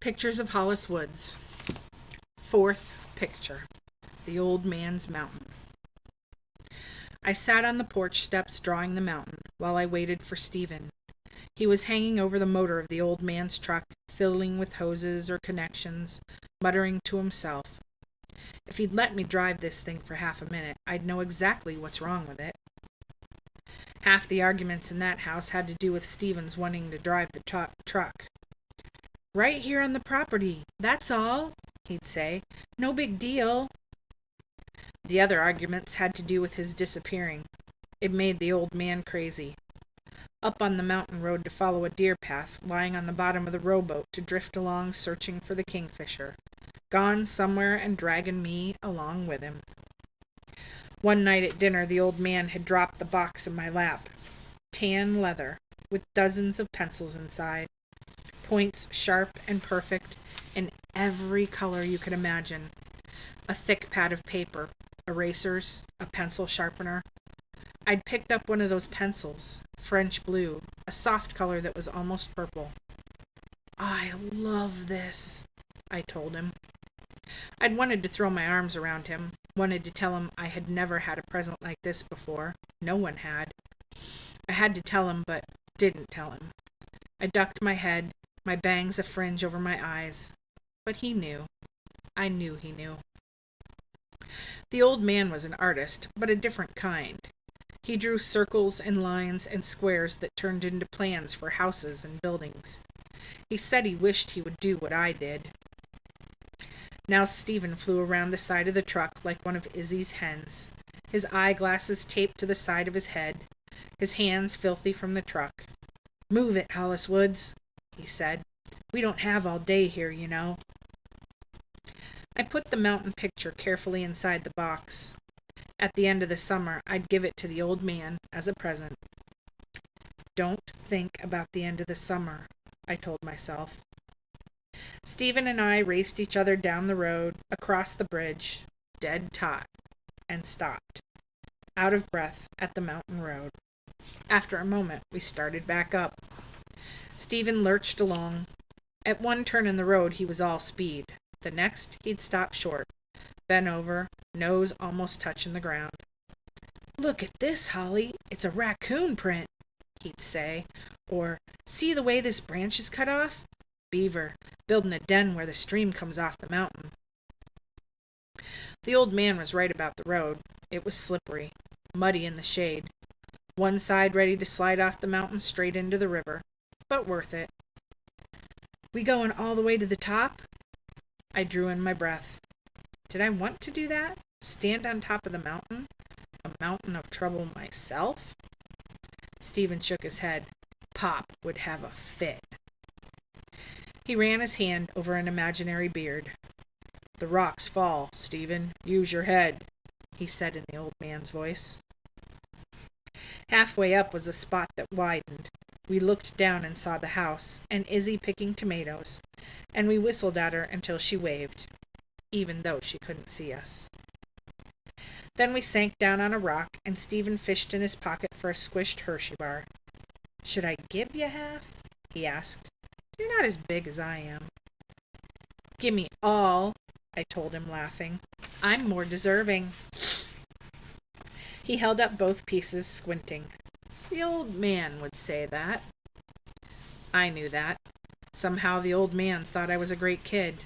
Pictures of Hollis Woods. Fourth picture. The Old Man's Mountain. I sat on the porch steps drawing the mountain while I waited for Stephen. He was hanging over the motor of the old man's truck, fiddling with hoses or connections, muttering to himself. If he'd let me drive this thing for half a minute, I'd know exactly what's wrong with it. Half the arguments in that house had to do with Stephen's wanting to drive the truck. "Right here on the property, that's all," he'd say. "No big deal." The other arguments had to do with his disappearing. It made the old man crazy. Up on the mountain road to follow a deer path, lying on the bottom of the rowboat to drift along searching for the kingfisher. Gone somewhere and dragging me along with him. One night at dinner, the old man had dropped the box in my lap. Tan leather, with dozens of pencils inside. Points sharp and perfect, in every color you could imagine. A thick pad of paper, erasers, a pencil sharpener. I'd picked up one of those pencils, French blue, a soft color that was almost purple. "I love this," I told him. I'd wanted to throw my arms around him, wanted to tell him I had never had a present like this before. No one had. I had to tell him, but didn't tell him. I ducked my head, my bangs a fringe over my eyes. But he knew. I knew he knew. The old man was an artist, but a different kind. He drew circles and lines and squares that turned into plans for houses and buildings. He said he wished he would do what I did. Now Stephen flew around the side of the truck like one of Izzy's hens, his eyeglasses taped to the side of his head, his hands filthy from the truck. "Move it, Hollis Woods," he said. "We don't have all day here, you know." I put the mountain picture carefully inside the box. At the end of the summer, I'd give it to the old man as a present. "Don't think about the end of the summer," I told myself. Stephen and I raced each other down the road, across the bridge, dead taut, and stopped, out of breath at the mountain road. After a moment, we started back up. Stephen lurched along. At one turn in the road, he was all speed. The next, he'd stop short, bent over, nose almost touching the ground. "Look at this, Holly. It's a raccoon print," he'd say. Or, "See the way this branch is cut off? Beaver, building a den where the stream comes off the mountain." The old man was right about the road. It was slippery, muddy in the shade. One side ready to slide off the mountain straight into the river, but worth it. "We going all the way to the top?" I drew in my breath. Did I want to do that? Stand on top of the mountain? A mountain of trouble myself? Stephen shook his head. Pop would have a fit. He ran his hand over an imaginary beard. "The rocks fall, Stephen. Use your head," he said in the old man's voice. Halfway up was a spot that widened. We looked down and saw the house, and Izzy picking tomatoes, and we whistled at her until she waved, even though she couldn't see us. Then we sank down on a rock, and Stephen fished in his pocket for a squished Hershey bar. "Should I give you half?" he asked. "You're not as big as I am." "Gimme all," I told him, laughing. "I'm more deserving." He held up both pieces, squinting. The old man would say that. I knew that. Somehow the old man thought I was a great kid.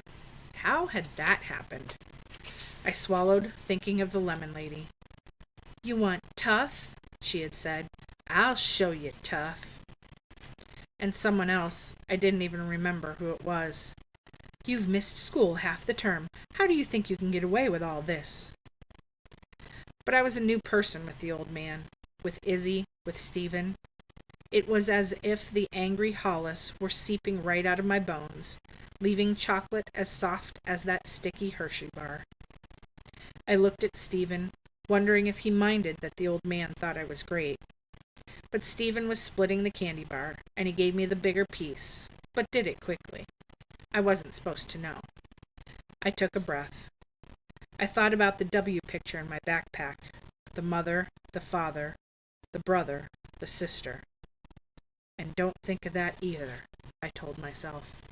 How had that happened? I swallowed, thinking of the lemon lady. "You want tough?" she had said. "I'll show you tough." And someone else, I didn't even remember who it was. "You've missed school half the term. How do you think you can get away with all this?" But I was a new person with the old man, with Izzy, with Stephen. It was as if the angry Hollis were seeping right out of my bones, leaving chocolate as soft as that sticky Hershey bar. I looked at Stephen, wondering if he minded that the old man thought I was great. But Stephen was splitting the candy bar, and he gave me the bigger piece, but did it quickly. I wasn't supposed to know. I took a breath. I thought about the W picture in my backpack, the mother, the father, the brother, the sister. And don't think of that either, I told myself.